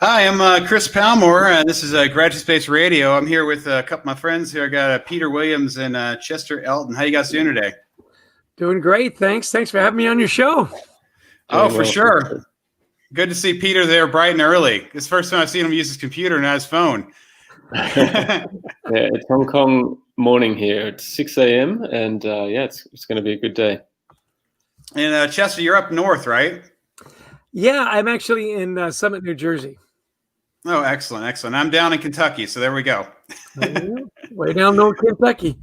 Hi, I'm Chris Palmore. This is Graduate Space Radio. I'm here with a couple of my friends here. I got Peter Williams and Chester Elton. How you guys doing today? Doing great. Thanks for having me on your show. Oh, for sure. Good to see Peter there bright and early. It's the first time I've seen him use his computer, not his phone. Yeah, it's Hong Kong morning here. It's 6 a.m. and it's going to be a good day. And Chester, you're up north, right? Yeah, I'm actually in Summit, New Jersey. Oh, excellent, excellent. I'm down in Kentucky, so there we go. Way down North Kentucky.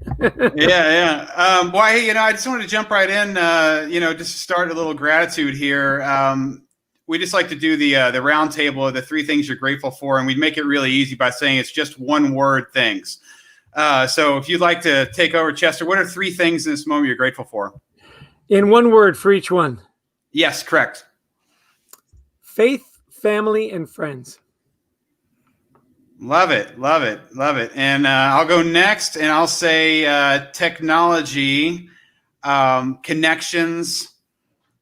Yeah. Well, hey, I just wanted to jump right in, just to start a little gratitude here. We just like to do the round table of the three things you're grateful for, and we'd make it really easy by saying it's just one word things. So if you'd like to take over, Chester, what are three things in this moment you're grateful for? In one word for each one. Yes, correct. Faith, family, and friends. Love it. And I'll go next, and I'll say technology, connections,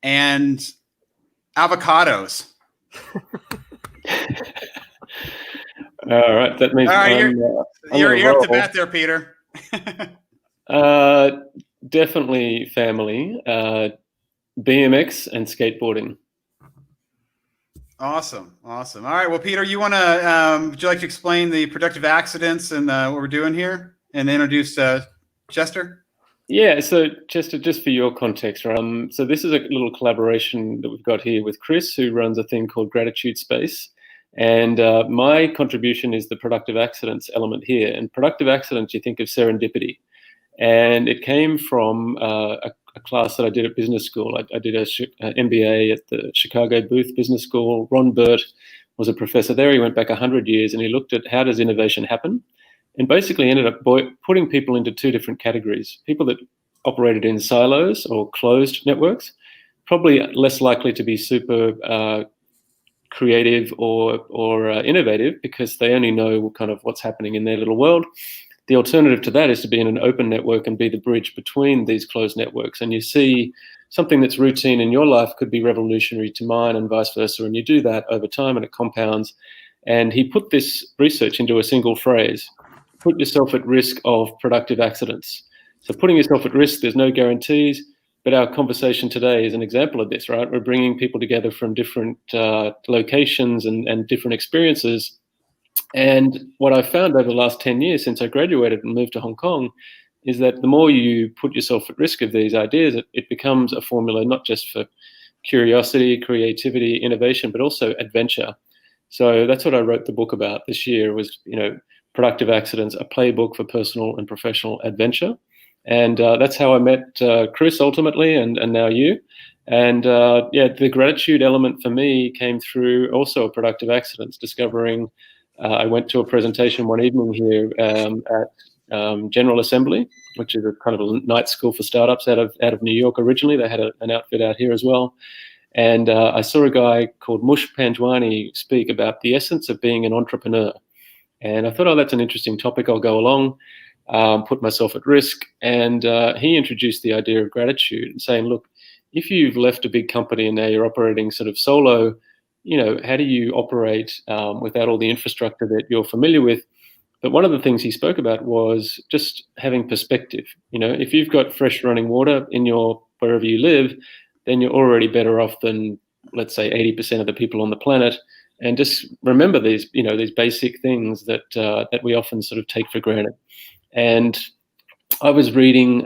and avocados. All right, that means all right, you're up to bat there, Peter. Definitely family, BMX, and skateboarding. Awesome. All right. Well, Peter, you want to? Would you like to explain the productive accidents and what we're doing here, and introduce Chester? Yeah. So, Chester, just for your context, so this is a little collaboration that we've got here with Chris, who runs a thing called Gratitude Space, and my contribution is the productive accidents element here. And productive accidents, you think of serendipity, and it came from a class that I did at business school. I did an MBA at the Chicago Booth Business School. Ron Burt was a professor there. He went back 100 years and he looked at how does innovation happen, and basically ended up putting people into two different categories. People that operated in silos or closed networks, probably less likely to be super creative or innovative because they only know kind of what's happening in their little world. The alternative to that is to be in an open network and be the bridge between these closed networks. And you see something that's routine in your life could be revolutionary to mine and vice versa. And you do that over time and it compounds. And he put this research into a single phrase: put yourself at risk of productive accidents. So putting yourself at risk, there's no guarantees. But our conversation today is an example of this, right? We're bringing people together from different locations and different experiences. And what I've found over the last 10 years since I graduated and moved to Hong Kong is that the more you put yourself at risk of these ideas, it becomes a formula not just for curiosity, creativity, innovation, but also adventure. So that's what I wrote the book about this year was, Productive Accidents, a playbook for personal and professional adventure. And that's how I met Chris ultimately, and now you. And the gratitude element for me came through also a productive accidents, discovering I went to a presentation one evening here at General Assembly, which is a kind of a night school for startups out of New York originally. They had an outfit out here as well. And I saw a guy called Mush Panjwani speak about the essence of being an entrepreneur. And I thought, oh, that's an interesting topic. I'll go along, put myself at risk. And he introduced the idea of gratitude and saying, look, if you've left a big company and now you're operating sort of solo, how do you operate without all the infrastructure that you're familiar with? But one of the things he spoke about was just having perspective. If you've got fresh running water in wherever you live, then you're already better off than, let's say, 80% of the people on the planet. And just remember these basic things that we often sort of take for granted. And I was reading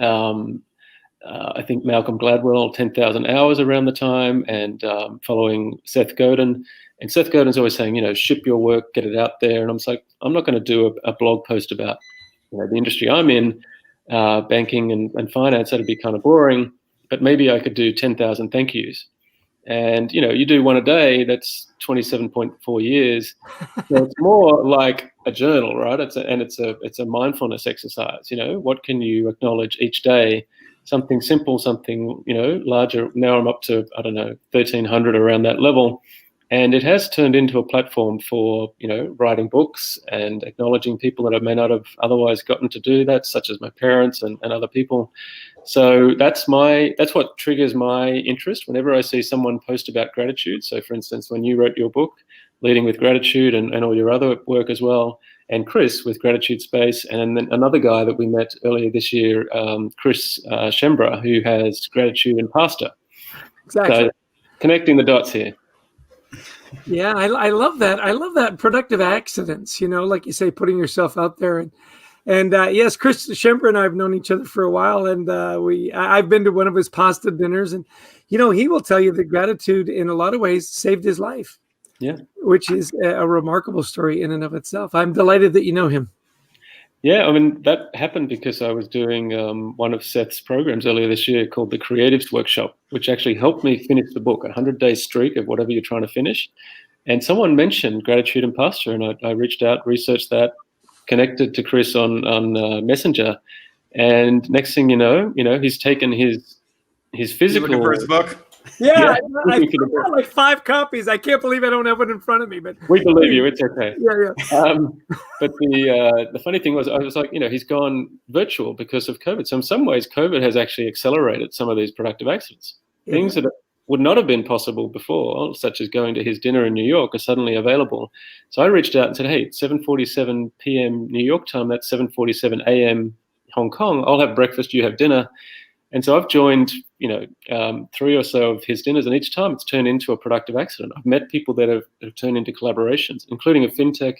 I think Malcolm Gladwell, 10,000 Hours around the time, and following Seth Godin. And Seth Godin's always saying, ship your work, get it out there. And I'm like, I'm not going to do a blog post about the industry I'm in, banking and finance. That'd be kind of boring. But maybe I could do 10,000 thank yous. And, you do one a day, that's 27.4 years. So it's more like a journal, right? It's a mindfulness exercise. What can you acknowledge each day? Something simple, something, larger. Now I'm up to, 1,300 around that level. And it has turned into a platform for, writing books and acknowledging people that I may not have otherwise gotten to do that, such as my parents and other people. So that's what triggers my interest whenever I see someone post about gratitude. So for instance, when you wrote your book, Leading with Gratitude and all your other work as well, and Chris with Gratitude Space, and then another guy that we met earlier this year, Chris Shembra, who has Gratitude and Pasta. Exactly. So connecting the dots here. Yeah, I love that. I love that productive accidents, like you say, putting yourself out there. And yes, Chris Shemper and I have known each other for a while, and I've been to one of his pasta dinners, and he will tell you that gratitude in a lot of ways saved his life. Yeah, which is a remarkable story in and of itself. I'm delighted that you know him. Yeah, I mean, that happened because I was doing one of Seth's programs earlier this year called the Creatives Workshop, which actually helped me finish the book, a 100-day streak of whatever you're trying to finish. And someone mentioned Gratitude and Pasta, and I reached out, researched that, connected to Chris on Messenger, and next thing you know, he's taken his physical. You looking for his book? Yeah, I got like 5 copies. I can't believe I don't have one in front of me. But we believe you. It's okay. Yeah. But the funny thing was, I was like, he's gone virtual because of COVID. So in some ways, COVID has actually accelerated some of these productive accidents. Yeah. Things that would not have been possible before, such as going to his dinner in New York, are suddenly available. So I reached out and said, hey, 7:47 p.m. New York time, that's 7:47 a.m. Hong Kong. I'll have breakfast, you have dinner. And so I've joined, 3 or so of his dinners, and each time it's turned into a productive accident. I've met people that have turned into collaborations, including a fintech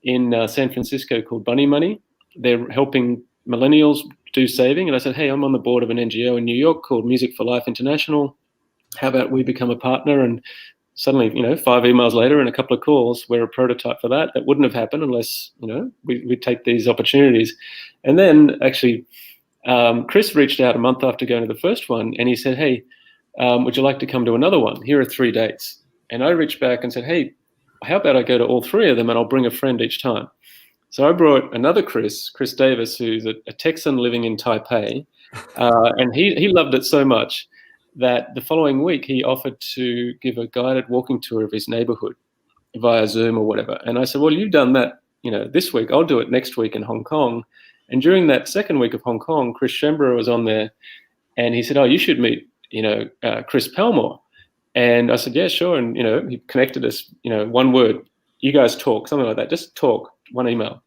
in San Francisco called Bunny Money. They're helping millennials do saving. And I said, hey, I'm on the board of an NGO in New York called Music for Life International. How about we become a partner? And suddenly, 5 emails later and a couple of calls, we're a prototype for that. That wouldn't have happened unless, we take these opportunities. And then actually, Chris reached out a month after going to the first one, and he said, hey, would you like to come to another one? Here are 3 dates. And I reached back and said, hey, how about I go to all 3 of them and I'll bring a friend each time. So I brought another Chris Davis, who's a Texan living in Taipei, and he loved it so much that the following week he offered to give a guided walking tour of his neighborhood via Zoom or whatever. And I said, well, you've done that, this week. I'll do it next week in Hong Kong. And during that second week of Hong Kong, Chris Shembra was on there, and he said, oh, you should meet, Chris Palmore. And I said, yeah, sure. And, he connected us, one word, you guys talk, something like that, just talk, one email.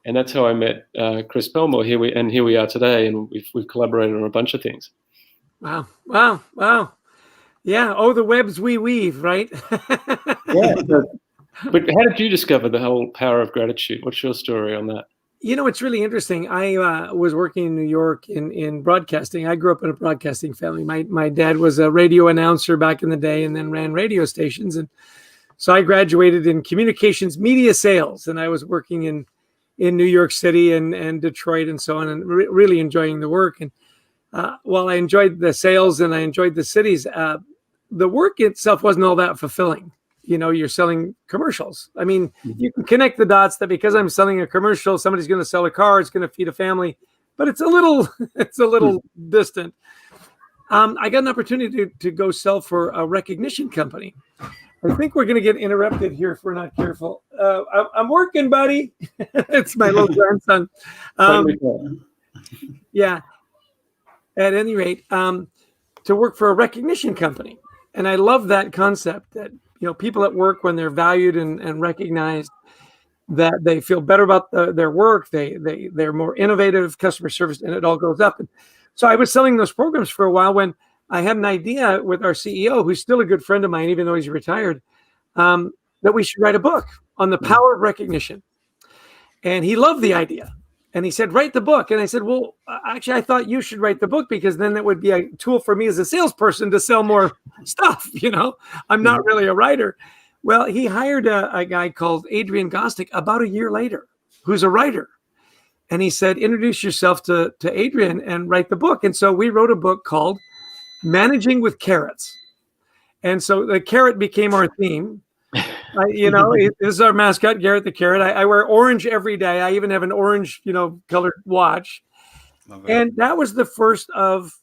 And that's how I met Chris Palmore. Here we are today, and we've collaborated on a bunch of things. Wow. Yeah. Oh, the webs we weave, right? Yeah. But how did you discover the whole power of gratitude? What's your story on that? It's really interesting. I was working in New York in broadcasting. I grew up in a broadcasting family. My dad was a radio announcer back in the day and then ran radio stations. And so I graduated in communications media sales, and I was working in New York City and Detroit and so on, and really enjoying the work. And while I enjoyed the sales and I enjoyed the cities, the work itself wasn't all that fulfilling. You're selling commercials. I mean, you can connect the dots that because I'm selling a commercial, somebody's going to sell a car, it's going to feed a family, but it's a little distant. I got an opportunity to go sell for a recognition company. I think we're going to get interrupted here if we're not careful. I'm working, buddy. It's my little grandson. Yeah. At any rate, to work for a recognition company. And I love that concept that, people at work, when they're valued and recognized, that they feel better about their work, they're more innovative, customer service, and it all goes up. And so I was selling those programs for a while when I had an idea with our CEO, who's still a good friend of mine, even though he's retired, that we should write a book on the power of recognition. And he loved the idea. And he said, write the book. And I said, well, actually, I thought you should write the book because then that would be a tool for me as a salesperson to sell more stuff. I'm not really a writer. Well, he hired a guy called Adrian Gostick about a year later, who's a writer. And he said, introduce yourself to Adrian and write the book. And so we wrote a book called Managing with Carrots. And so the carrot became our theme. This is our mascot, Garrett the Carrot. I wear orange every day. I even have an orange, colored watch. And that was the first of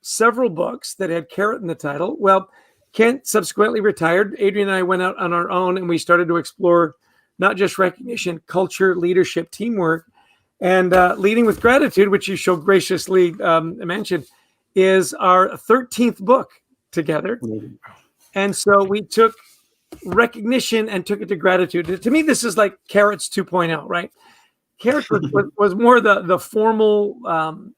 several books that had carrot in the title. Well, Kent subsequently retired. Adrian and I went out on our own, and we started to explore not just recognition, culture, leadership, teamwork, and Leading with Gratitude, which you so graciously mentioned, is our 13th book together. And so we took recognition and took it to gratitude. To me, this is like Carrots 2.0, right? Carrots was more the formal,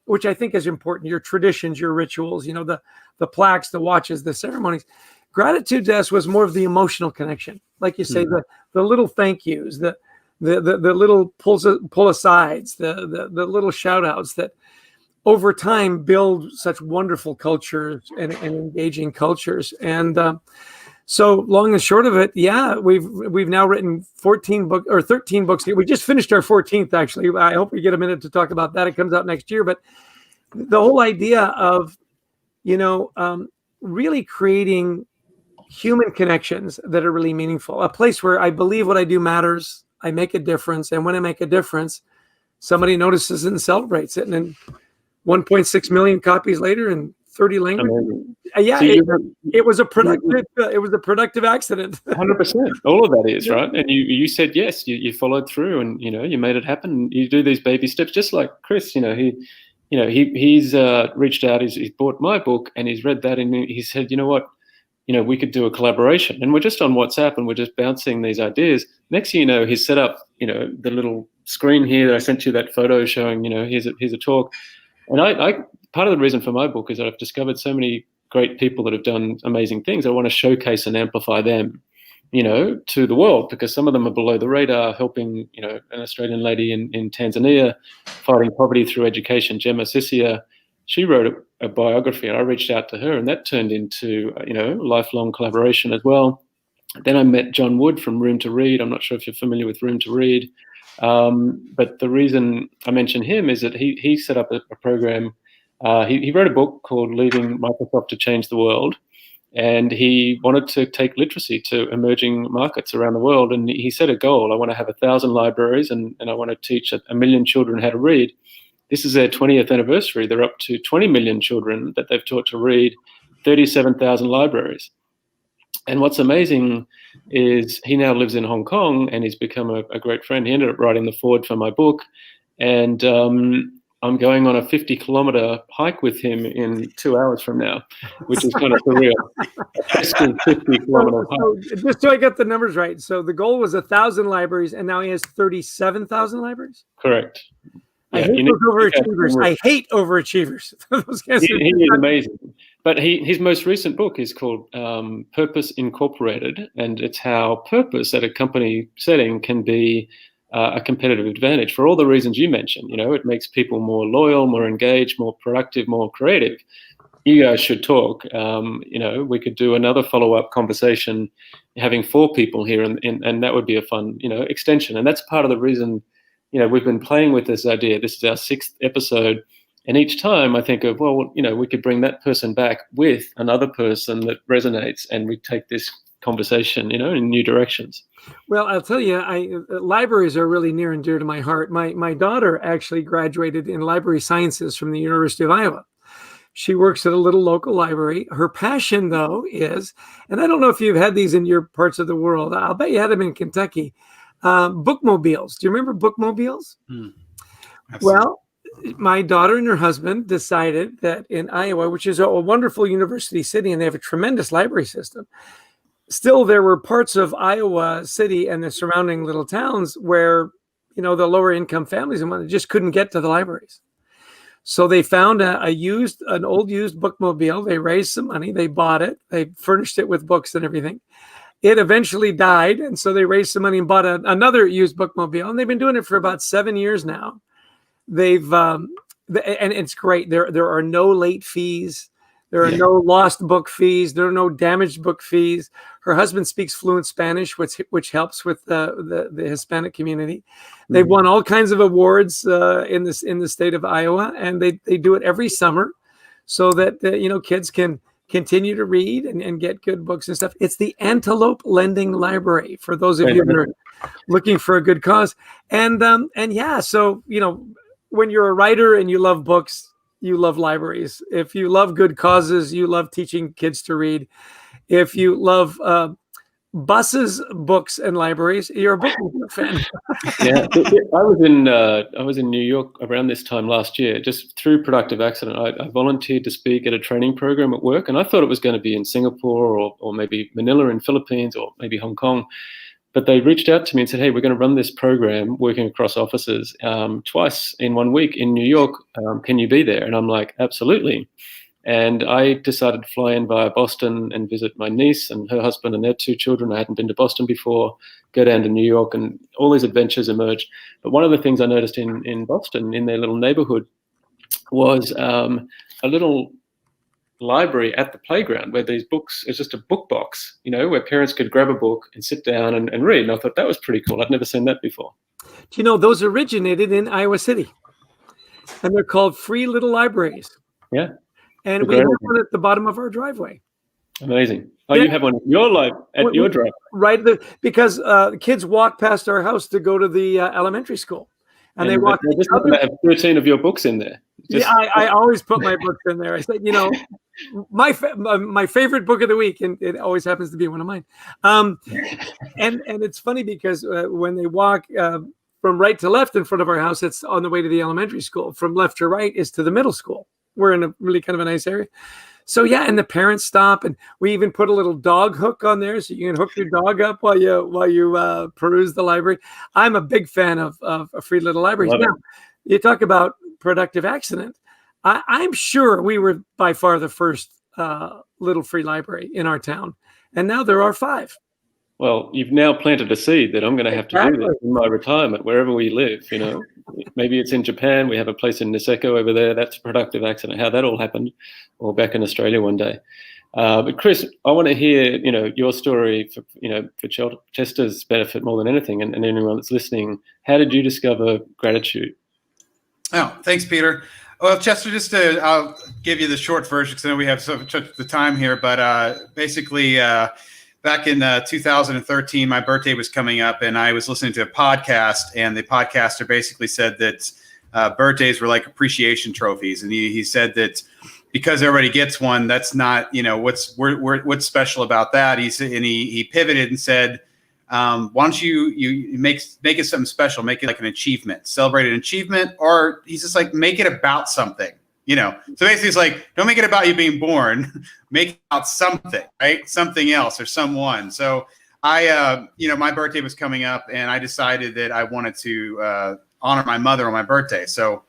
which I think is important. Your traditions, your rituals, the plaques, the watches, the ceremonies. Gratitude to us was more of the emotional connection, like you say, the little thank yous, the little pull asides, the little shout outs that over time build such wonderful cultures and engaging cultures. And so long and short of it, we've now written 13 books. We just finished our 14th, actually. I hope we get a minute to talk about that. It comes out next year. But the whole idea of, really creating human connections that are really meaningful, a place where I believe what I do matters, I make a difference. And when I make a difference, somebody notices it and celebrates it. And then 1.6 million copies later in 30 languages. Yeah, so it was a productive accident. 100%. All of that is right. And you said yes. You followed through, and you made it happen. You do these baby steps, just like Chris. He's reached out. He's bought my book, and he's read that, and he said, you know what, we could do a collaboration. And we're just on WhatsApp, and we're just bouncing these ideas. Next thing you know, he's set up, the little screen here that I sent you that photo showing, here's a talk. And I part of the reason for my book is that I've discovered so many great people that have done amazing things. I want to showcase and amplify them, to the world, because some of them are below the radar, helping, an Australian lady in Tanzania fighting poverty through education, Gemma Sisia. She wrote a biography, and I reached out to her, and that turned into, lifelong collaboration as well. Then I met John Wood from Room to Read. I'm not sure if you're familiar with Room to Read. But the reason I mention him is that he set up a program. He wrote a book called Leaving Microsoft to Change the World, and he wanted to take literacy to emerging markets around the world. And he set a goal: I want to have 1,000 libraries, and I want to teach 1 million children how to read. This is their 20th anniversary. They're up to 20 million children that they've taught to read, 37,000 libraries. And what's amazing is he now lives in Hong Kong, and he's become a great friend. He ended up writing the foreword for my book. And I'm going on a 50-kilometer hike with him in 2 hours from now, which is kind of surreal. A 50-kilometer hike. So just so I get the numbers right. So the goal was 1,000 libraries, and now he has 37,000 libraries? Correct. I hate those overachievers. I hate overachievers. Those guys he is amazing. But his most recent book is called Purpose Incorporated, and it's how purpose at a company setting can be a competitive advantage for all the reasons you mentioned. It makes people more loyal, more engaged, more productive, more creative. You guys should talk. We could do another follow-up conversation, having 4 people here, and that would be a fun, extension. And that's part of the reason, we've been playing with this idea. This is our 6th episode. And each time I think of, we could bring that person back with another person that resonates, and we take this conversation, in new directions. Well, I'll tell you, libraries are really near and dear to my heart. My daughter actually graduated in library sciences from the University of Iowa. She works at a little local library. Her passion, though, is, and I don't know if you've had these in your parts of the world. I'll bet you had them in Kentucky. Bookmobiles. Do you remember bookmobiles? Well, my daughter and her husband decided that in Iowa, which is a wonderful university city, and they have a tremendous library system, still there were parts of Iowa City and the surrounding little towns where, the lower income families and just couldn't get to the libraries. So they found an old used bookmobile. They raised some money. They bought it. They furnished it with books and everything. It eventually died, and so they raised some money and bought another used bookmobile, and they've been doing it for about 7 years now. They've and it's great. There are no late fees. There are no lost book fees. There are no damaged book fees. Her husband speaks fluent Spanish, which helps with the Hispanic community. They've won all kinds of awards in the state of Iowa, and they do it every summer so that kids can continue to read and get good books and stuff. It's the Antelope Lending Library for those of you that are looking for a good cause. And so when you're a writer and you love books, you love libraries. If you love good causes, you love teaching kids to read. If you love buses, books, and libraries. You're a book fan. Yeah, I was in New York around this time last year, just through productive accident. I volunteered to speak at a training program at work, and I thought it was going to be in Singapore or maybe Manila in Philippines or maybe Hong Kong. But they reached out to me and said, "Hey, we're going to run this program working across offices twice in 1 week in New York. Can you be there?" And I'm like, "Absolutely." And I decided to fly in via Boston and visit my niece and her husband and their 2 children. I hadn't been to Boston before, go down to New York, and all these adventures emerged. But one of the things I noticed in Boston, in their little neighborhood, was a little library at the playground where these books, it's just a book box, where parents could grab a book and sit down and read. And I thought that was pretty cool. I'd never seen that before. Do you know those originated in Iowa City? And they're called free little libraries. Yeah. And we have one at the bottom of our driveway. Amazing. Oh, yeah. You have one at your driveway. Right. Because kids walk past our house to go to the elementary school. And they walk. I have 13 of your books in there. I always put my books in there. I said, my favorite book of the week, and it always happens to be one of mine. And it's funny because when they walk from right to left in front of our house, it's on the way to the elementary school. From left to right is to the middle school. We're in a really kind of a nice area. So yeah, and the parents stop, and we even put a little dog hook on there so you can hook your dog up while you peruse the library. I'm a big fan of free little libraries. Now, you talk about productive accident. I'm sure we were by far the first little free library in our town, and now there are 5. Well, you've now planted a seed that I'm going to have to do this in my retirement, wherever we live. Maybe it's in Japan. We have a place in Niseko over there. That's a productive accident. How that all happened, or back in Australia one day. But Chris, I want to hear, your story for Chester's benefit more than anything, and anyone that's listening. How did you discover gratitude? Oh, thanks, Peter. Well, Chester, I'll give you the short version because I know we have so much the time here. But basically. Back in 2013, my birthday was coming up, and I was listening to a podcast, and the podcaster basically said that birthdays were like appreciation trophies, and he said that because everybody gets one, that's not what's special about that. He said, and he pivoted and said, why don't you make it something special, make it like an achievement, celebrate an achievement, or he's just like make it about something. So basically it's like, don't make it about you being born, make it about something, right? Something else or someone. So I, my birthday was coming up, and I decided that I wanted to honor my mother on my birthday. So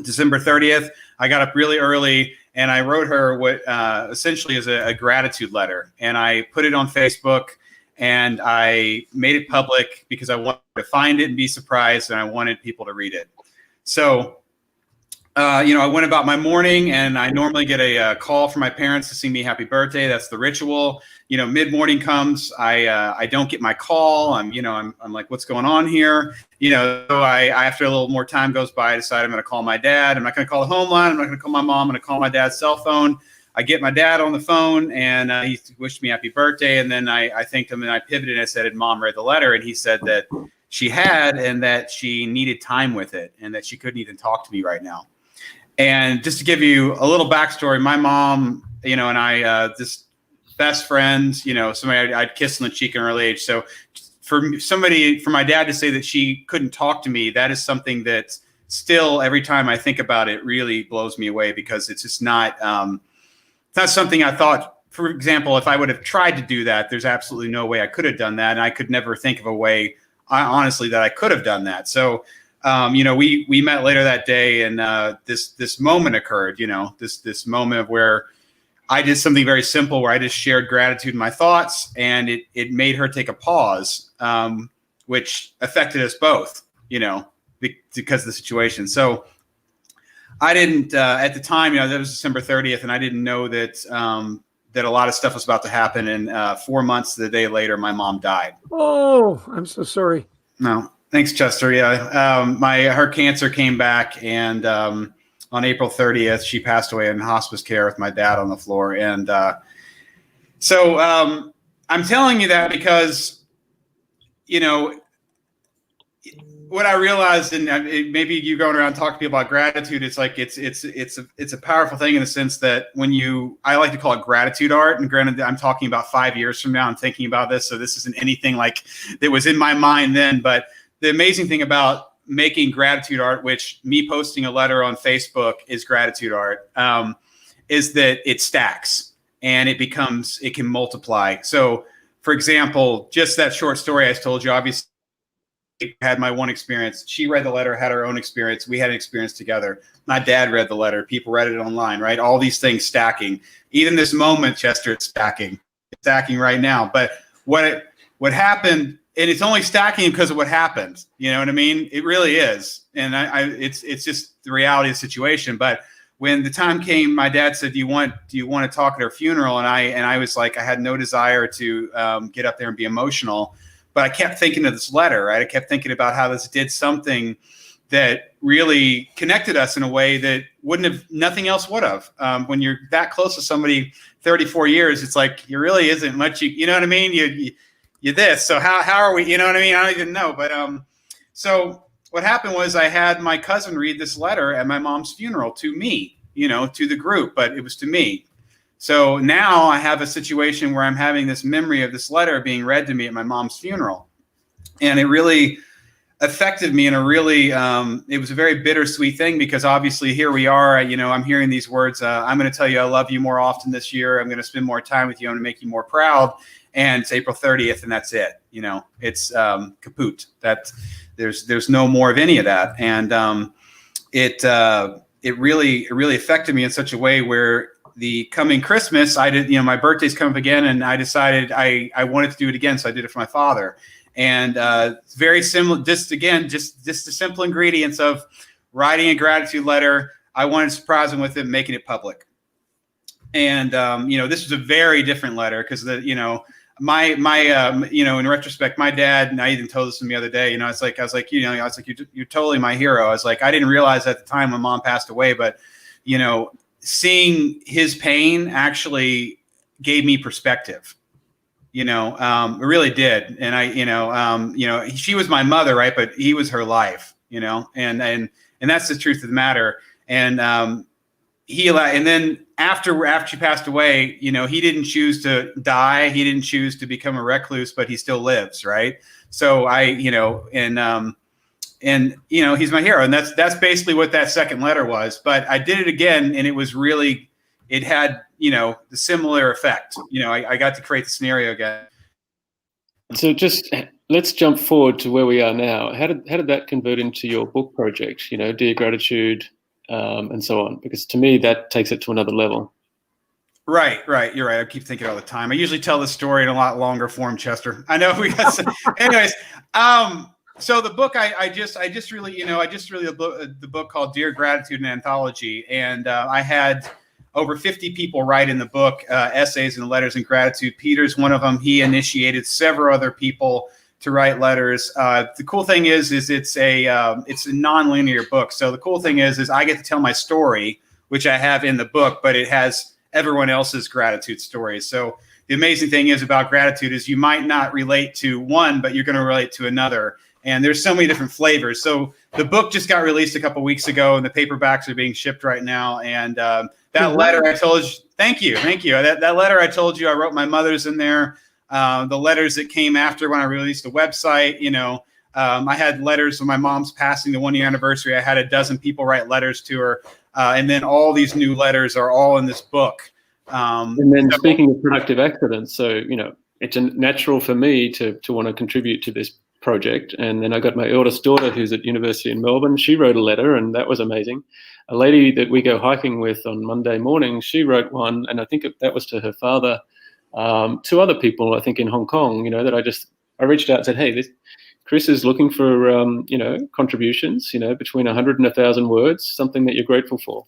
December 30th, I got up really early, and I wrote her what essentially is a gratitude letter. And I put it on Facebook, and I made it public because I wanted to find it and be surprised, and I wanted people to read it. So I went about my morning, and I normally get a call from my parents to sing me happy birthday. That's the ritual. Mid-morning comes, I don't get my call. I'm like, what's going on here? So I after a little more time goes by, I decide I'm going to call my dad. I'm not going to call the home line. I'm not going to call my mom. I'm going to call my dad's cell phone. I get my dad on the phone, and he wished me happy birthday. And then I thanked him, and I pivoted and I said, "Had Mom read the letter?" And he said that she had, and that she needed time with it, and that she couldn't even talk to me right now. And just to give you a little backstory, my mom, and I, this best friends, somebody I'd kissed on the cheek in an early age. So for my dad to say that she couldn't talk to me, that is something that still, every time I think about it, really blows me away, because it's just not, it's not something I thought. For example, if I would have tried to do that, there's absolutely no way I could have done that. And I could never think of a way, honestly, that I could have done that. So, we met later that day, and this moment occurred. This moment of where I did something very simple, where I just shared gratitude in my thoughts, and it made her take a pause, which affected us both. Because of the situation. So I didn't at the time. That was December 30th, and I didn't know that that a lot of stuff was about to happen. And 4 months, the day later, my mom died. Oh, I'm so sorry. No. Thanks, Chester. Yeah, her cancer came back, and on April 30th, she passed away in hospice care with my dad on the floor. And so I'm telling you that because, what I realized, and maybe you going around talking to people about gratitude, it's like it's a powerful thing in the sense that I like to call it gratitude art. And granted, I'm talking about 5 years from now. I'm thinking about this, so this isn't anything like that was in my mind then. But the amazing thing about making gratitude art, which me posting a letter on Facebook is gratitude art, is that it stacks and it can multiply. So, for example, just that short story I told you, obviously. Had my one experience. She read the letter, had her own experience. We had an experience together. My dad read the letter. People read it online, right? All these things stacking. Even this moment, Chester, it's stacking. It's stacking right now. But what happened, and it's only stacking because of what happened. You know what I mean? It really is. And it's just the reality of the situation. But when the time came, my dad said, "Do you want to talk at her funeral?" And I was like, I had no desire to get up there and be emotional. But I kept thinking of this letter, right? I kept thinking about how this did something that really connected us in a way that nothing else would have. When you're that close to somebody 34 years, it's like, you really isn't much, you know what I mean? You're this, so how are we, you know what I mean? I don't even know. But so what happened was I had my cousin read this letter at my mom's funeral to me, to the group, but it was to me. So now I have a situation where I'm having this memory of this letter being read to me at my mom's funeral. And it really affected me in a really, it was a very bittersweet thing, because obviously here we are, I'm hearing these words, I'm going to tell you I love you more often this year. I'm going to spend more time with you. I'm going to make you more proud. And it's April 30th and that's it. It's kaput. There's no more of any of that. And it really affected me in such a way where the coming Christmas, I did, my birthday's come up again, and I decided I wanted to do it again. So I did it for my father. And very similar, just the simple ingredients of writing a gratitude letter. I wanted to surprise him with it, making it public. And, this was a very different letter because my in retrospect, my dad, and I even told this to me the other day, I was like, you're totally my hero. I was like, I didn't realize at the time when mom passed away, but, seeing his pain actually gave me perspective. It really did. And she was my mother, right? But he was her life, and that's the truth of the matter. And and then after she passed away, he didn't choose to die. He didn't choose to become a recluse, but he still lives, right? So he's my hero. And that's basically what that second letter was. But I did it again, and it had, the similar effect. I got to create the scenario again. So just let's jump forward to where we are now. How did that convert into your book project, Dear Gratitude, and so on? Because to me, that takes it to another level. Right. You're right. I keep thinking all the time. I usually tell the story in a lot longer form, Chester. I know we got some, anyways. So the book, I just really the book called Dear Gratitude, an Anthology. And I had over 50 people write in the book essays and letters in gratitude. Peter's one of them. He initiated several other people to write letters. The cool thing is it's a non-linear book. So the cool thing is I get to tell my story, which I have in the book, but it has everyone else's gratitude stories. So the amazing thing is about gratitude is you might not relate to one, but you're going to relate to another. And there's so many different flavors. So the book just got released a couple weeks ago, and the paperbacks are being shipped right now. And that letter I told you, thank you. That letter I told you, I wrote my mother's in there. The letters that came after when I released the website, I had letters of my mom's passing, the 1 year anniversary. I had a dozen people write letters to her. And then all these new letters are all in this book. And then speaking of productive accidents, so, it's natural for me to want to contribute to this project. And then I got my eldest daughter, who's at university in Melbourne. She wrote a letter, and that was amazing. A lady that we go hiking with on Monday morning, she wrote one, and I think that was to her father. Two other people, I think in Hong Kong, that I reached out and said, hey, Chris is looking for, contributions, between 100 and 1,000 words, something that you're grateful for.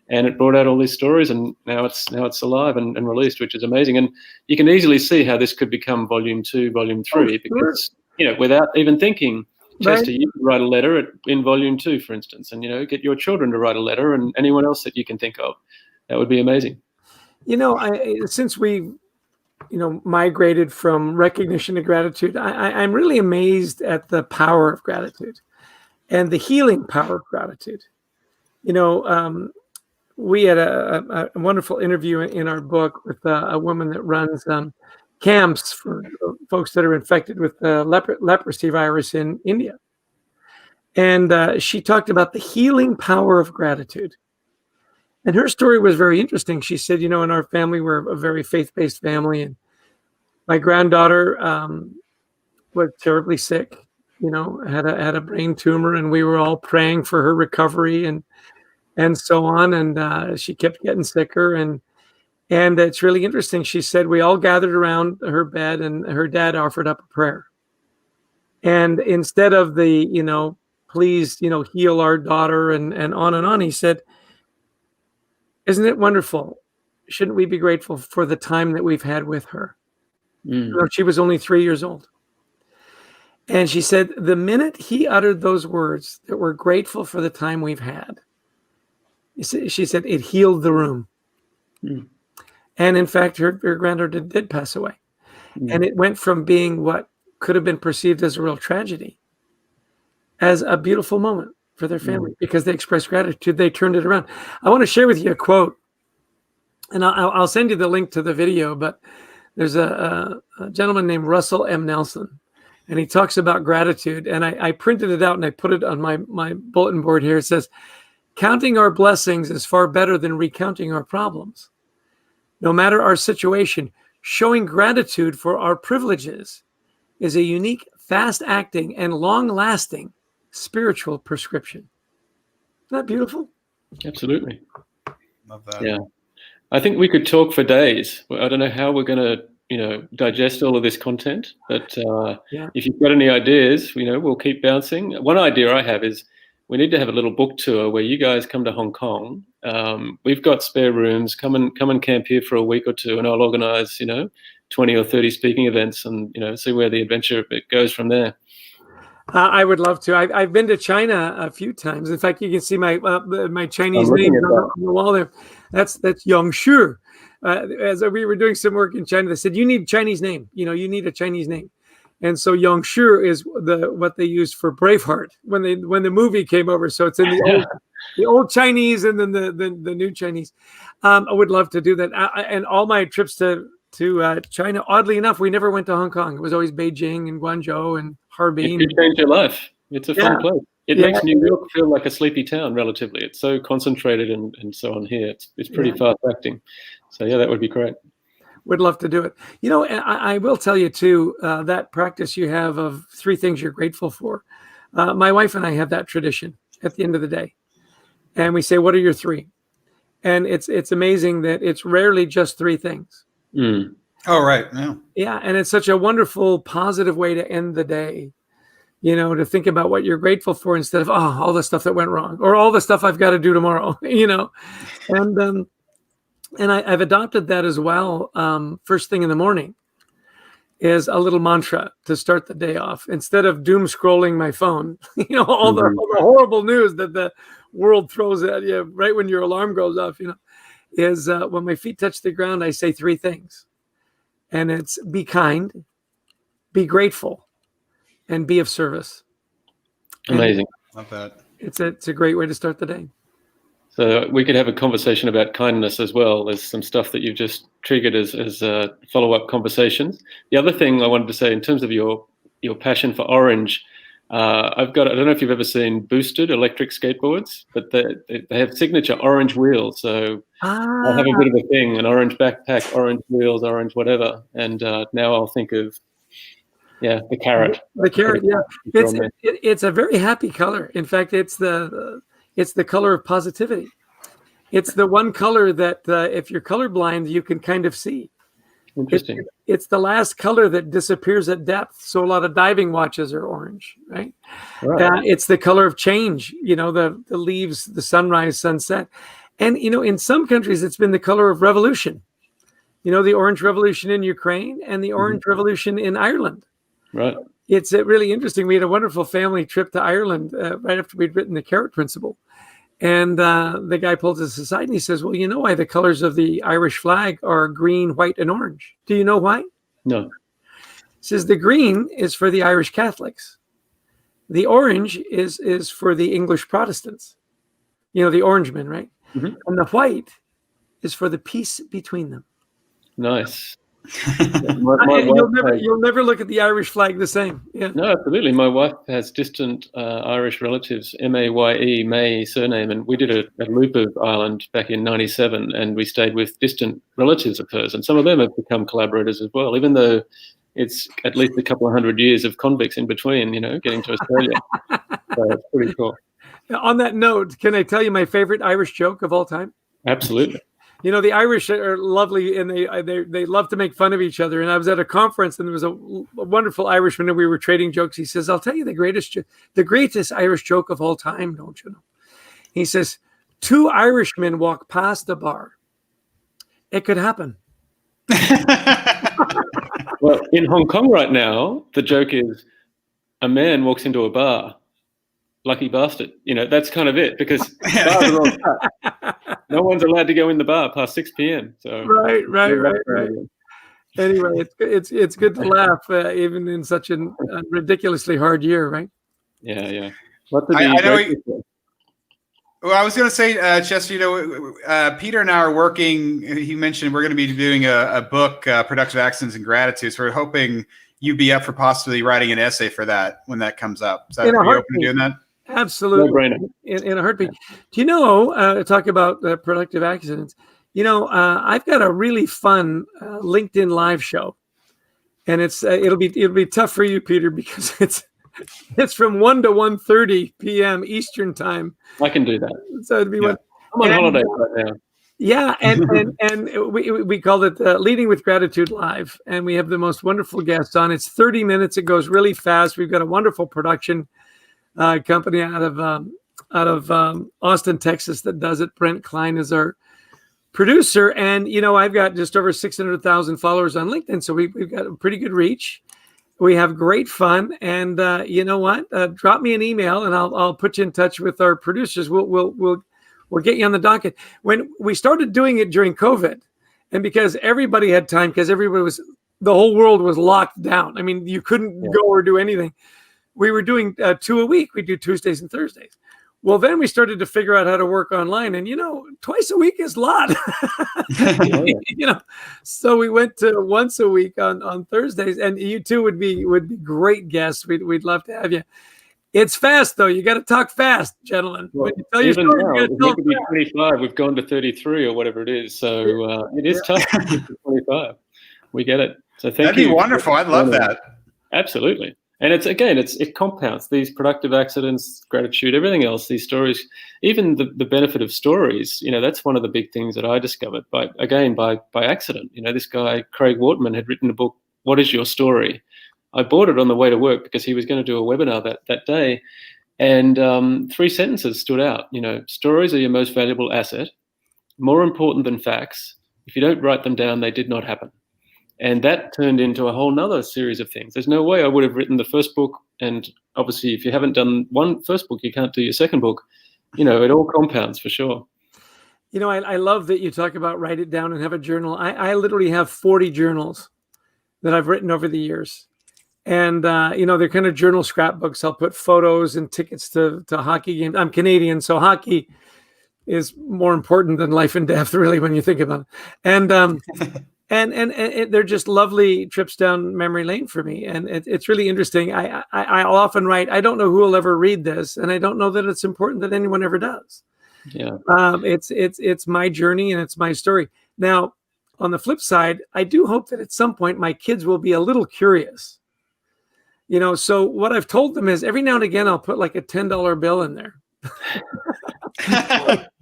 And it brought out all these stories, and now it's alive and released, which is amazing. And you can easily see how this could become volume 2, volume 3, because, without even thinking, Chester, you could write a letter in volume 2, for instance, and, get your children to write a letter, and anyone else that you can think of. That would be amazing. Since we migrated from recognition to gratitude, I'm really amazed at the power of gratitude and the healing power of gratitude. We had a wonderful interview in our book with a woman that runs camps for folks that are infected with the leprosy virus in India. And she talked about the healing power of gratitude. And her story was very interesting. She said, in our family, we're a very faith-based family. And my granddaughter was terribly sick, had a brain tumor, and we were all praying for her recovery and so on. And she kept getting sicker. And it's really interesting. She said, we all gathered around her bed, and her dad offered up a prayer. And instead of the, please, heal our daughter and on, he said, isn't it wonderful? Shouldn't we be grateful for the time that we've had with her? She was only 3 years old. And she said, the minute he uttered those words, that we're grateful for the time we've had, she said, it healed the room. And in fact, her granddaughter did pass away. And it went from being what could have been perceived as a real tragedy as a beautiful moment for their family because they expressed gratitude. They turned it around. I want to share with you a quote, and I'll send you the link to the video, but there's a gentleman named Russell M. Nelson, and he talks about gratitude. And I printed it out and I put it on my bulletin board here. It says, counting our blessings is far better than recounting our problems. No matter our situation, showing gratitude for our privileges is a unique, fast-acting, and long-lasting spiritual prescription. Isn't that beautiful? Absolutely. Love that. Yeah. I think we could talk for days. I don't know how we're going to, digest all of this content, but if you've got any ideas, we'll keep bouncing. One idea I have is we need to have a little book tour where you guys come to Hong Kong. We've got spare rooms. Come and camp here for a week or two, and I'll organize, 20 or 30 speaking events, and see where the adventure goes from there. I would love to. I've been to China a few times. In fact, you can see my Chinese name on the wall there. That's Yongshu. As we were doing some work in China, they said, you need a Chinese name. You need a Chinese name. And so Yongshu is what they used for Braveheart when the movie came over. So it's in the old Chinese and then the new Chinese. I would love to do that. And all my trips to China, oddly enough, we never went to Hong Kong. It was always Beijing and Guangzhou and Harbin. It changed your life. It's a fun place. It makes New York feel like a sleepy town relatively. It's so concentrated and so on here. It's pretty fast acting. So that would be great. Would love to do it. I will tell you too, that practice you have of 3 things you're grateful for. My wife and I have that tradition at the end of the day. And we say, what are your 3? And it's amazing that it's rarely just 3 things. Oh, right. Yeah. Yeah. And it's such a wonderful, positive way to end the day, to think about what you're grateful for instead of, all the stuff that went wrong or all the stuff I've got to do tomorrow, And I've adopted that as well. First thing in the morning is a little mantra to start the day off. Instead of doom scrolling my phone, all the horrible news that the world throws at you right when your alarm goes off, is when my feet touch the ground, I say 3 things. And it's be kind, be grateful, and be of service. Amazing. Love that. It's a great way to start the day. So we could have a conversation about kindness as well. There's some stuff that you've just triggered as follow-up conversations. The other thing I wanted to say in terms of your passion for orange, I don't know if you've ever seen boosted electric skateboards, but they have signature orange wheels. So I have a bit of a thing, an orange backpack, orange wheels, orange whatever. And now I'll think of, the carrot. The carrot, yeah. It's a very happy color. In fact, it's the color of positivity. It's the one color that if you're colorblind, you can kind of see. Interesting. It's the last color that disappears at depth. So a lot of diving watches are orange, right? It's the color of change, the leaves, the sunrise, sunset. And, in some countries, it's been the color of revolution. The Orange Revolution in Ukraine and the Orange Revolution in Ireland. Right. It's really interesting. We had a wonderful family trip to Ireland right after we'd written The Carrot Principle. And the guy pulls us aside and he says, well, you know why the colors of the Irish flag are green, white, and orange? Do you know why? No. He says the green is for the Irish Catholics. The orange is for the English Protestants. You know, the Orangemen, right? Mm-hmm. And the white is for the peace between them. Nice. You'll never look at the Irish flag the same. Yeah. No, absolutely. My wife has distant Irish relatives, Maye, May surname, and we did a loop of Ireland back in '97, and we stayed with distant relatives of hers, and some of them have become collaborators as well, even though it's at least a couple of 100 years of convicts in between, getting to Australia. So it's pretty cool. On that note, can I tell you my favorite Irish joke of all time? Absolutely. The Irish are lovely, and they love to make fun of each other. And I was at a conference, and there was a wonderful Irishman, and we were trading jokes. He says, "I'll tell you the greatest Irish joke of all time, don't you know?" He says, 2 Irishmen walk past a bar. It could happen. Well, in Hong Kong right now, the joke is a man walks into a bar. Lucky bastard. That's kind of it, because bars are all shut. No one's allowed to go in the bar past 6 p.m. So right. Anyway, it's good to laugh even in such a ridiculously hard year, right? Yeah. What I know. Well, I was going to say, Chester, Peter and I are working. He mentioned we're going to be doing a book, Productive Accidents and Gratitude. So we're hoping you'd be up for possibly writing an essay for that when that comes up. Are you open to doing that? Absolutely. No-brainer. In a heartbeat. Do you know, talk about productive accidents, I've got a really fun LinkedIn live show, and it'll be tough for you, Peter, because it's from 1 to 1:30 p.m. Eastern time. I can do that. So it'd be I'm on holiday right now. Yeah, and we called it Leading with Gratitude Live, and we have the most wonderful guests on. It's 30 minutes. It goes really fast. We've got a wonderful production company out of Austin, Texas, that does it. Brent Klein is our producer, and I've got just over 600,000 followers on LinkedIn, so we've got a pretty good reach. We have great fun, and you know what? Drop me an email, and I'll put you in touch with our producers. We'll get you on the docket. When we started doing it during COVID, and because everybody had time, because the whole world was locked down. I mean, you couldn't go or do anything. We were doing 2 a week. We do Tuesdays and Thursdays. Well, then we started to figure out how to work online, and twice a week is a lot. So we went to once a week on Thursdays, and you two would be great guests. We'd love to have you. It's fast though. You got to talk fast, gentlemen. Well, when you tell your even story, now, you we could be 25. We've gone to 33 or whatever it is. So it is tough to get to 25. We get it. So thank you. That'd be wonderful. I'd love that. Absolutely. And it compounds these productive accidents, gratitude, everything else, these stories, even the benefit of stories. That's one of the big things that I discovered by accident. This guy, Craig Wortman, had written a book, What is Your Story? I bought it on the way to work because he was going to do a webinar that day. And 3 sentences stood out. Stories are your most valuable asset, more important than facts. If you don't write them down, they did not happen. And that turned into a whole nother series of things. There's no way I would have written the first book. And obviously, if you haven't done first book, you can't do your second book. It all compounds for sure. I love that you talk about write it down and have a journal. I literally have 40 journals that I've written over the years. And, they're kind of journal scrapbooks. I'll put photos and tickets to hockey games. I'm Canadian, so hockey is more important than life and death, really, when you think about it. And and they're just lovely trips down memory lane for me. And it's really interesting. I'll often write, I don't know who will ever read this, and I don't know that it's important that anyone ever does. Yeah. It's my journey and it's my story. Now, on the flip side, I do hope that at some point my kids will be a little curious. So what I've told them is every now and again, I'll put like a $10 bill in there.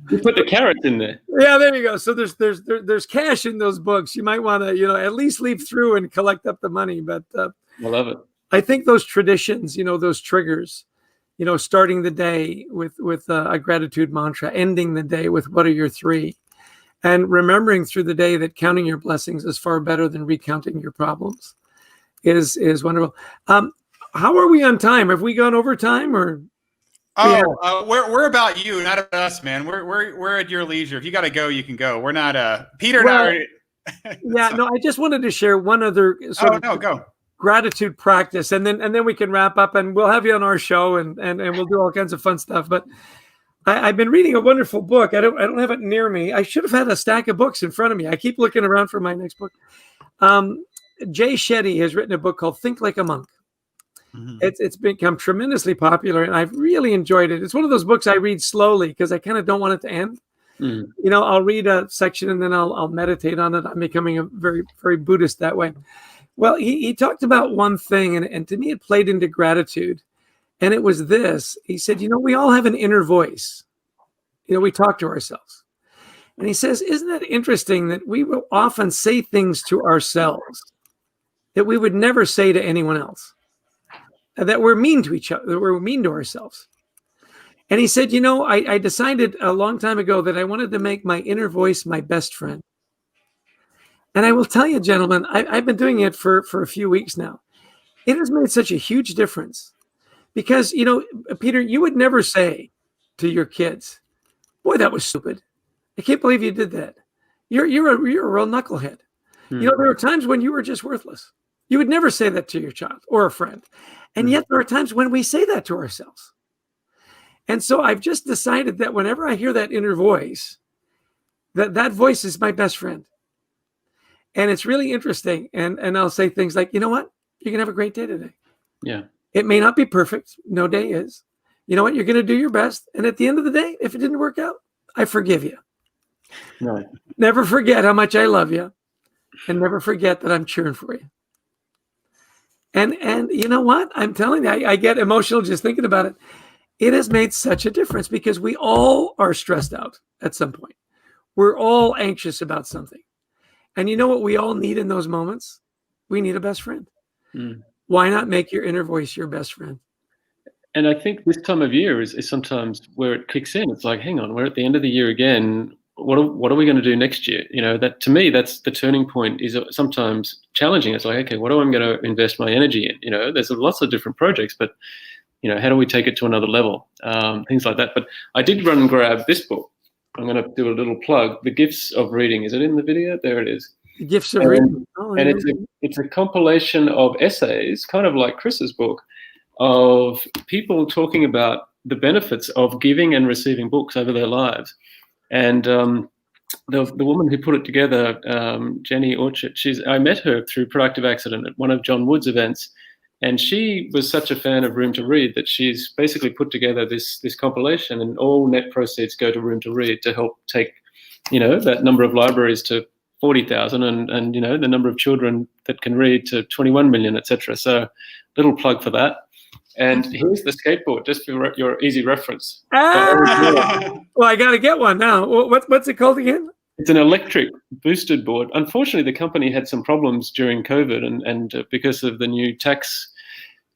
You put the carrots in there. Yeah, there you go. So there's cash in those books. You might want to, at least leaf through and collect up the money. But I love it. I think those traditions, those triggers, starting the day with a gratitude mantra, ending the day with what are your 3, and remembering through the day that counting your blessings is far better than recounting your problems is wonderful. How are we on time? Have we gone over time or? Yeah. Oh, we're about you, not about us, man. We're at your leisure. If you got to go, you can go. We're not. Peter and Well, I are. yeah, no, I just wanted to share one other sort Oh of no, go. gratitude practice, and then we can wrap up, and we'll have you on our show, and we'll do all kinds of fun stuff. But I've been reading a wonderful book. I don't have it near me. I should have had a stack of books in front of me. I keep looking around for my next book. Jay Shetty has written a book called Think Like a Monk. Mm-hmm. It's become tremendously popular, and I've really enjoyed it. It's one of those books I read slowly because I kind of don't want it to end. Mm. You know, I'll read a section and then I'll meditate on it. I'm becoming a very, very Buddhist that way. Well, he talked about one thing, and to me it played into gratitude. And it was this. He said, you know, we all have an inner voice. You know, we talk to ourselves. And he says, isn't it interesting that we will often say things to ourselves that we would never say to anyone else? That we're mean to each other, that we're mean to ourselves. And he said, you know, I decided a long time ago that I wanted to make my inner voice my best friend. And I will tell you, gentlemen, I've been doing it for a few weeks now. It has made such a huge difference because, you know, Peter, you would never say to your kids, boy, that was stupid. I can't believe you did that. You're a real knucklehead. You know, there are times when you were just worthless. You would never say that to your child or a friend. And yet there are times when we say that to ourselves. And so I've just decided that whenever I hear that inner voice, that voice is my best friend. And it's really interesting. And I'll say things like, you know what? You're going to have a great day today. Yeah. It may not be perfect. No day is. You know what? You're going to do your best. And at the end of the day, if it didn't work out, I forgive you. No. Never forget how much I love you. And never forget that I'm cheering for you. And you know what? I'm telling you, I get emotional just thinking about it. It has made such a difference because we all are stressed out at some point. We're all anxious about something. And you know what we all need in those moments? We need a best friend. Mm. Why not make your inner voice your best friend? And I think this time of year is sometimes where it kicks in. It's like, hang on, we're at the end of the year again. What are we going to do next year? You know, that to me, that's the turning point. Is sometimes challenging. It's like, okay, what am I going to invest my energy in? You know, there's lots of different projects, but you know, how do we take it to another level? Things like that. But I did run and grab this book. I'm going to do a little plug. The Gifts of Reading. Is it in the video? There it is. The Gifts of Reading. And it's a compilation of essays, kind of like Chris's book, of people talking about the benefits of giving and receiving books over their lives. And the woman who put it together, Jenny Orchard, I met her through Productive Accident at one of John Wood's events. And she was such a fan of Room to Read that she's basically put together this compilation, and all net proceeds go to Room to Read to help take, you know, that number of libraries to 40,000 and you know, the number of children that can read to 21 million, etc. So little plug for that. And here's the skateboard, just for your easy reference. Well, I got to get one now. What's it called again? It's an electric boosted board. Unfortunately, the company had some problems during COVID and because of the new tax,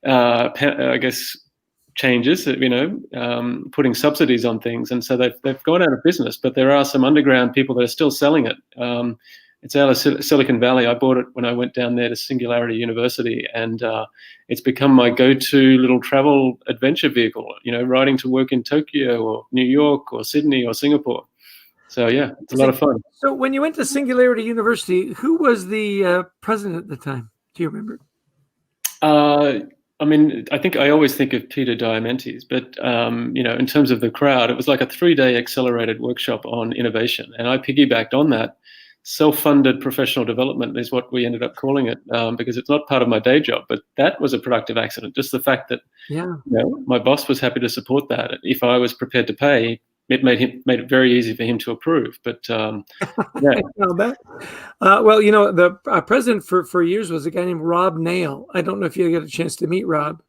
I guess, changes, you know, putting subsidies on things. And so they've gone out of business, but there are some underground people that are still selling it. It's out of Silicon Valley. I bought it when I went down there to Singularity University, and it's become my go-to little travel adventure vehicle, you know, riding to work in Tokyo or New York or Sydney or Singapore. So, yeah, it's a lot of fun. So when you went to Singularity University, who was the president at the time? Do you remember? I mean, I think I always think of Peter Diamandis, but, you know, in terms of the crowd, it was like a 3-day accelerated workshop on innovation. And I piggybacked on that. Self-funded professional development is what we ended up calling it, because it's not part of my day job. But that was a productive accident. Just the fact that, you know, my boss was happy to support that. If I was prepared to pay, it made it very easy for him to approve. But yeah. Well, you know, the president for years was a guy named Rob Nail. I don't know if you got a chance to meet Rob,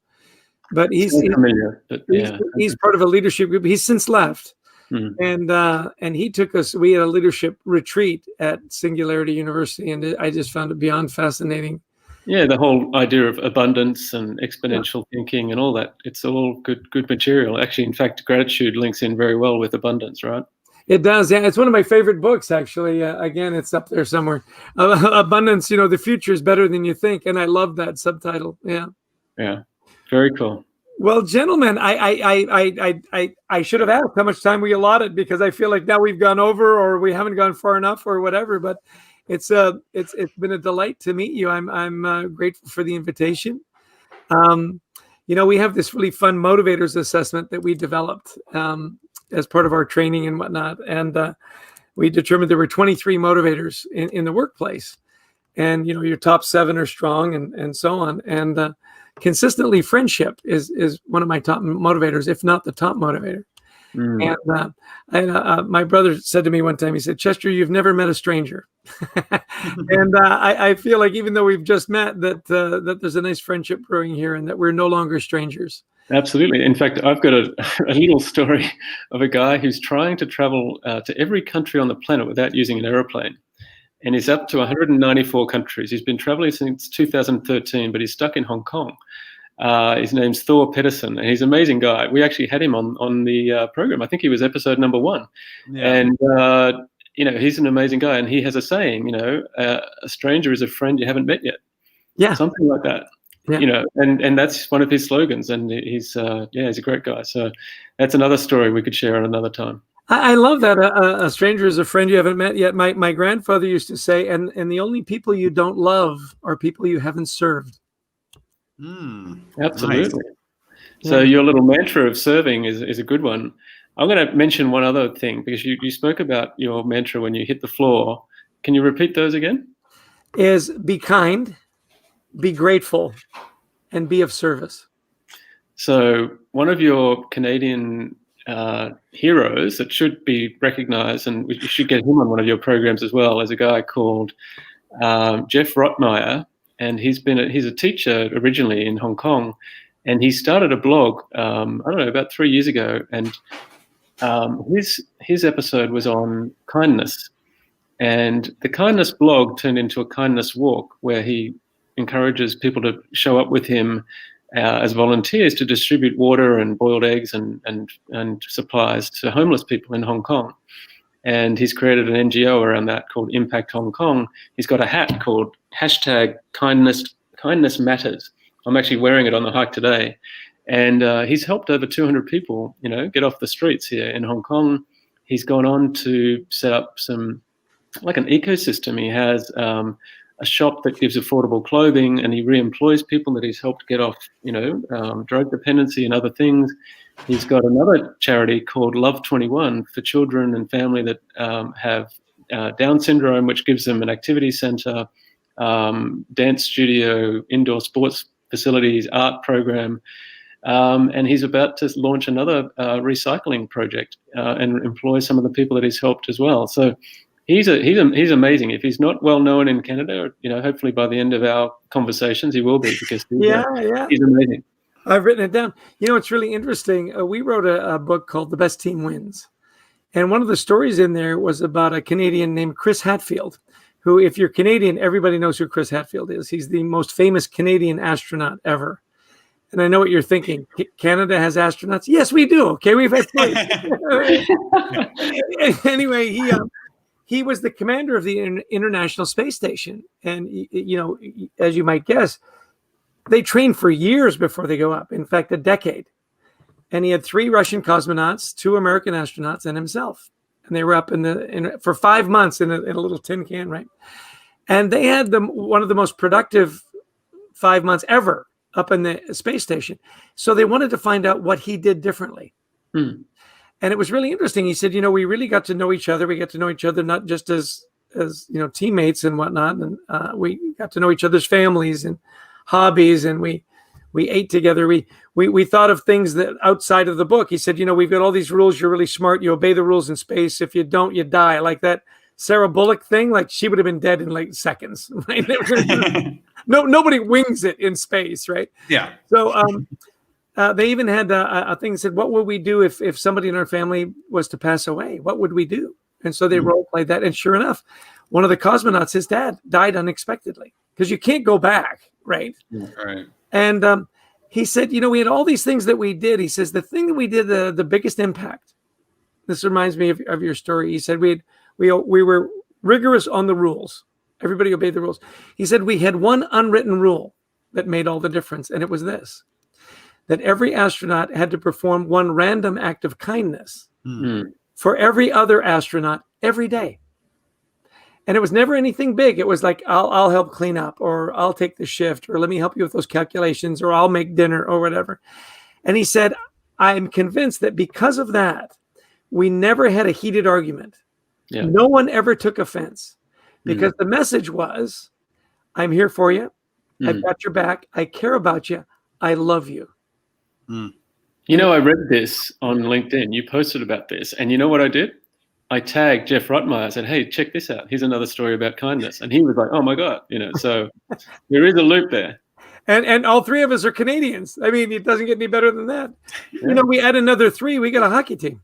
but he's part of a leadership group. He's since left. And he took us, we had a leadership retreat at Singularity University, and I just found it beyond fascinating. Yeah, the whole idea of abundance and exponential thinking and all that, it's all good material. Actually, in fact, gratitude links in very well with abundance, right? It does. Yeah, it's one of my favorite books, actually. Again, it's up there somewhere. Abundance, you know, the future is better than you think. And I love that subtitle. Yeah. Yeah, very cool. Well, gentlemen, I should have asked how much time we allotted, because I feel like now we've gone over, or we haven't gone far enough, or whatever. But it's been a delight to meet you. I'm grateful for the invitation. We have this really fun motivators assessment that we developed as part of our training and whatnot, and we determined there were 23 motivators in the workplace, and your top 7 are strong, and so on, and consistently, friendship is one of my top motivators, if not the top motivator. And my brother said to me one time, he said, "Chester, you've never met a stranger." And I feel like, even though we've just met, that there's a nice friendship brewing here, and that we're no longer strangers. Absolutely. In fact, I've got a little story of a guy who's trying to travel to every country on the planet without using an aeroplane. And he's up to 194 countries. He's been traveling since 2013, but he's stuck in Hong Kong. His name's Thor Pedersen, and he's an amazing guy. We actually had him on the program. I think he was episode number 1. Yeah. And, he's an amazing guy. And he has a saying, a stranger is a friend you haven't met yet. Yeah. Something like that. Yeah. And that's one of his slogans. And he's a great guy. So that's another story we could share at another time. I love that. A stranger is a friend you haven't met yet. My grandfather used to say, and the only people you don't love are people you haven't served. Absolutely. Nice. So your little mantra of serving is a good one. I'm going to mention one other thing, because you spoke about your mantra when you hit the floor. Can you repeat those again? Is be kind, be grateful, and be of service. So one of your Canadian heroes that should be recognized, and you should get him on one of your programs as well, is a guy called Jeff Rottmeyer, and he's a teacher originally in Hong Kong, and he started a blog about 3 years ago, and his episode was on kindness, and the kindness blog turned into a kindness walk, where he encourages people to show up with him as volunteers to distribute water and boiled eggs and supplies to homeless people in Hong Kong. And he's created an NGO around that called Impact Hong Kong. He's got a hat called #Kindness Matters. I'm actually wearing it on the hike today. And he's helped over 200 people, get off the streets here in Hong Kong. He's gone on to set up like an ecosystem. He has a shop that gives affordable clothing, and he re-employs people that he's helped get off, drug dependency and other things. He's got another charity called Love 21 for children and family that have Down syndrome, which gives them an activity center, dance studio, indoor sports facilities, art program. And he's about to launch another recycling project and employ some of the people that he's helped as well. So he's amazing. If he's not well known in Canada, hopefully by the end of our conversations he will be, because he's amazing. I've written it down. It's really interesting. We wrote a book called The Best Team Wins, and one of the stories in there was about a Canadian named Chris Hadfield, who, if you're Canadian, everybody knows who Chris Hadfield is. He's the most famous Canadian astronaut ever. And I know what you're thinking. Canada has astronauts? Yes, we do. Okay, we've had three. Anyway, he was the commander of the International Space Station. And, as you might guess, they train for years before they go up. In fact, a decade. And he had 3 Russian cosmonauts, 2 American astronauts, and himself. And they were up for 5 months in a little tin can, right? And they had one of the most productive 5 months ever up in the space station. So they wanted to find out what he did differently. And it was really interesting. He said, we really got to know each other. We got to know each other not just as teammates and whatnot. And we got to know each other's families and hobbies, and we ate together. We thought of things that outside of the book. He said, we've got all these rules. You're really smart. You obey the rules in space. If you don't, you die. Like that Sarah Bullock thing, like she would have been dead in like seconds. Right? Nobody wings it in space, right? Yeah. So they even had a thing that said, what would we do if somebody in our family was to pass away? What would we do? And so they role played that. And sure enough, one of the cosmonauts, his dad, died unexpectedly, because you can't go back, right? Right. And he said, we had all these things that we did. He says, the thing that we did the biggest impact, this reminds me of your story. He said, we were rigorous on the rules. Everybody obeyed the rules. He said, we had one unwritten rule that made all the difference, and it was this, that every astronaut had to perform one random act of kindness Mm. for every other astronaut every day. And it was never anything big. It was like, I'll help clean up, or I'll take the shift, or let me help you with those calculations, or I'll make dinner, or whatever. And he said, I'm convinced that because of that, we never had a heated argument. Yeah. No one ever took offense, because the message was, I'm here for you. I've got your back. I care about you. I love you. You know, I read this on LinkedIn. You posted about this. And you know what I did? I tagged Jeff Rotmeyer. I said, hey, check this out. Here's another story about kindness. And he was like, oh, my God. You know, so there is a loop there. And all three of us are Canadians. I mean, it doesn't get any better than that. Yeah. You know, we add another 3, we got a hockey team.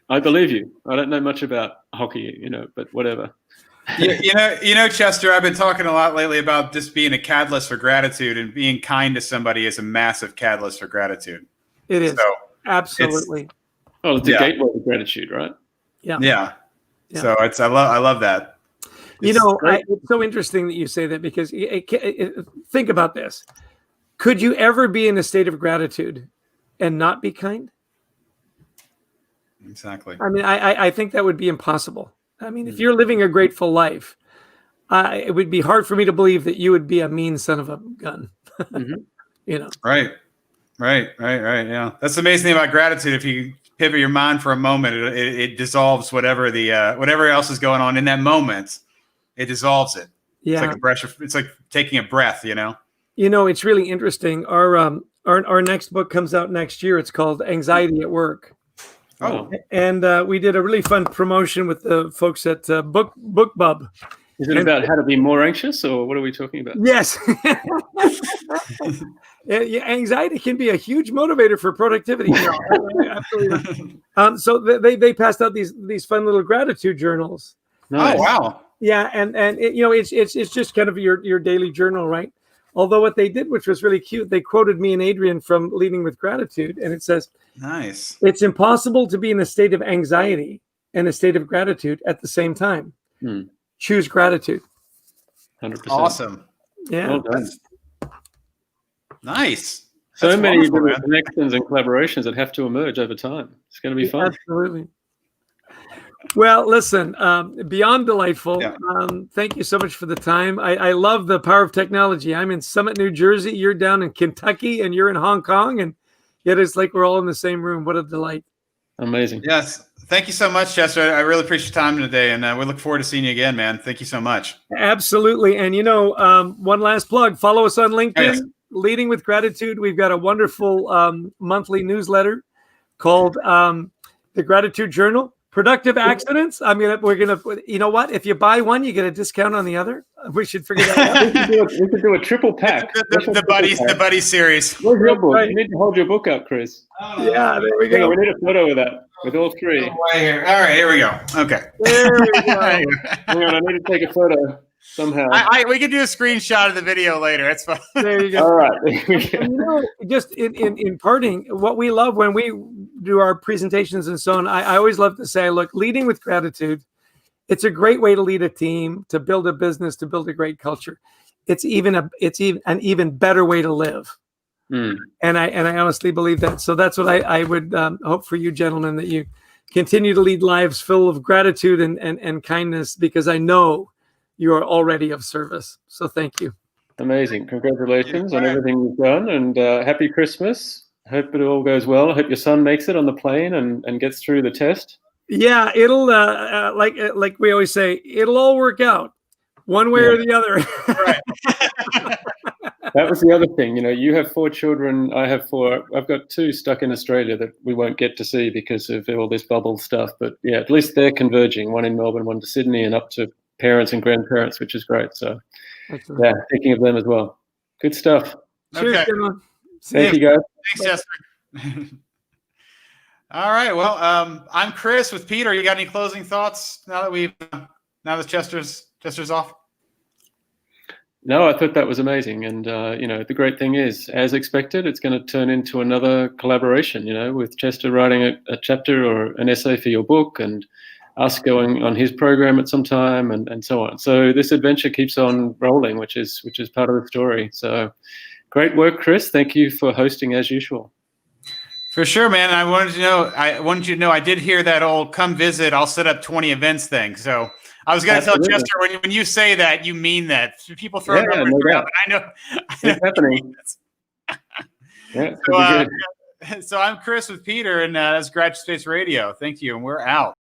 I believe you. I don't know much about hockey, you know, but whatever. You know, Chester, I've been talking a lot lately about just being a catalyst for gratitude, and being kind to somebody is a massive catalyst for gratitude. It is. So Absolutely. Well, it's a gateway to gratitude, right? Yeah. So I love that. You know, it's so interesting that you say that, because think about this. Could you ever be in a state of gratitude and not be kind? Exactly. I mean, I think that would be impossible. I mean, if you're living a grateful life, it would be hard for me to believe that you would be a mean son of a gun. You know. Right. Yeah. That's the amazing thing about gratitude. If you pivot your mind for a moment, it dissolves whatever else is going on in that moment. It dissolves it. Yeah. It's like a breath. It's like taking a breath, you know? You know, it's really interesting. Our next book comes out next year. It's called Anxiety at Work. Oh. And we did a really fun promotion with the folks at BookBub. Is it about how to be more anxious, or what are we talking about? Yes. Yeah, anxiety can be a huge motivator for productivity. Absolutely. So they passed out these fun little gratitude journals. Nice. Oh, wow. Yeah, and it's just kind of your daily journal, right? Although what they did, which was really cute, they quoted me and Adrian from Leading with Gratitude, and it says, nice. It's impossible to be in a state of anxiety and a state of gratitude at the same time. Choose gratitude. 100%. Awesome. Yeah. Well done. Nice. So That's many wonderful, little man. connections and collaborations that have to emerge over time. It's going to be fun. Absolutely. Well, listen, beyond delightful. Yeah. Thank you so much for the time. I love the power of technology. I'm in Summit, New Jersey. You're down in Kentucky, and you're in Hong Kong, and yet it's like we're all in the same room. What a delight. Amazing. Yes. Thank you so much, Chester. I really appreciate your time today, and we look forward to seeing you again, man. Thank you so much. Absolutely. And, you know, one last plug. Follow us on LinkedIn, Yes. Leading with Gratitude. We've got a wonderful monthly newsletter called The Gratitude Journal. Productive accidents. We're gonna. You know what? If you buy one, you get a discount on the other. We should figure that out. We could do a triple pack. The buddy series. Where's your book? Right. You need to hold your book up, Chris. Yeah, there we Yeah, go. we need a photo of that with all three. Right here. All right, here we go. Okay. There we go. Hang on, I need to take a photo somehow. We can do a screenshot of the video later. It's fine. There you go. All right. And, you know, just in parting, what we love when we do our presentations and so on, I always love to say, look, leading with gratitude, it's a great way to lead a team, to build a business, to build a great culture. It's an even better way to live. And I honestly believe that. So that's what I would hope for you gentlemen, that you continue to lead lives full of gratitude and kindness, because I know you are already of service. So thank you. Amazing. Congratulations on everything you've done, and happy Christmas. Hope it all goes well. I hope your son makes it on the plane and gets through the test. Yeah, it'll like we always say, it'll all work out one way or the other. Right. That was the other thing. You know, you have 4 children. I have 4. I've got 2 stuck in Australia that we won't get to see because of all this bubble stuff. But yeah, at least they're converging. One in Melbourne, one to Sydney, and up to parents and grandparents, which is great. So Excellent. yeah, thinking of them as well. Good stuff. Cheers, Okay. gentlemen. Thank you, guys. Thanks, Chester. All right. Well, I'm Chris with Peter. You got any closing thoughts now that Chester's off? No, I thought that was amazing. And, you know, the great thing is, as expected, it's going to turn into another collaboration, you know, with Chester writing a chapter or an essay for your book, and us going on his program at some time, and so on. So this adventure keeps on rolling, which is part of the story. So Great work, Chris. Thank you for hosting as usual. For sure, man. I wanted you to know I did hear that old "come visit, I'll set up 20 events" thing. So I was going to tell Chester, when you say that, you mean that. People throw numbers around, but I know it's happening. Yeah, so I'm Chris with Peter, and that's Graduate Space Radio. Thank you, and we're out.